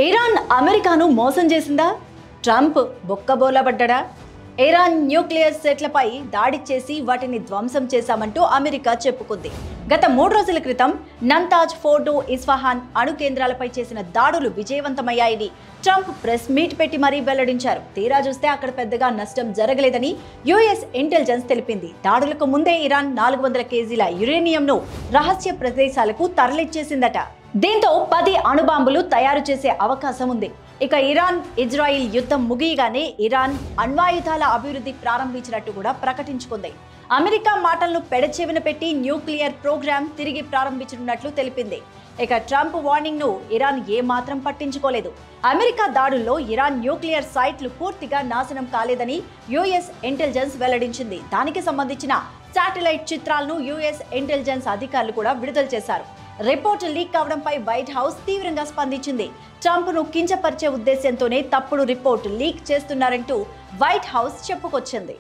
Iran అమెరికాను మోసం చేసిందా? ట్రంప్ బొక్కబోలబడ్డా? ఇరాన్ న్యూక్లియర్ సెట్లపై దాడి చేసి వాటిని ధ్వంసం చేశామంటూ అమెరికా చెప్పుకుంది. గత 3 రోజుల క్రితం నంతాజ్, ఫోర్డో, ఇస్ఫహాన్ అణు కేంద్రాలపై చేసిన దాడులు విజయవంతమయ్యాయని ట్రంప్ ప్రెస్ మీట్ పెట్టి మరీ వెల్లడించారు. తీరా చూస్తే అక్కడ పెద్దగా నష్టం జరగలేదని యుఎస్ ఇంటెలిజెన్స్ తెలిపింది. దాడులకు ముందే ఇరాన్ 400 కేజీల యురేనియంను రహస్య ప్రదేశాలకు తరలించేసిందట. దీంతో 10 అణుబాంబులు తయారు చేసే అవకాశం ఉంది. ఇక ఇరాన్ ఇజ్రాయిల్ యుద్ధం ముగియగానే ఇరాన్ అణ్వాయుధాల అభివృద్ధి ప్రారంభించినట్టు కూడా ప్రకటించుకుంది. అమెరికా మాటలను పెడచెవిన పెట్టి న్యూక్లియర్ ప్రోగ్రామ్ తిరిగి ప్రారంభించనున్నట్లు తెలిపింది. ఇక ట్రంప్ వార్నింగ్ ను ఇరాన్ ఏమాత్రం పట్టించుకోలేదు. అమెరికా దాడుల్లో ఇరాన్ న్యూక్లియర్ సైట్లు పూర్తిగా నాశనం కాలేదని యుఎస్ ఇంటెలిజెన్స్ వెల్లడించింది. దానికి సంబంధించిన శాటిలైట్ చిత్రాలను యుఎస్ ఇంటెలిజెన్స్ అధికారులు కూడా విడుదల చేశారు. రిపోర్టు లీక్ కావడంపై వైట్ హౌస్ తీవ్రంగా స్పందించింది. ట్రంప్ను కించపరిచే ఉద్దేశంతోనే తప్పుడు రిపోర్టు లీక్ చేస్తున్నారంటూ వైట్ హౌస్ చెప్పుకొచ్చింది.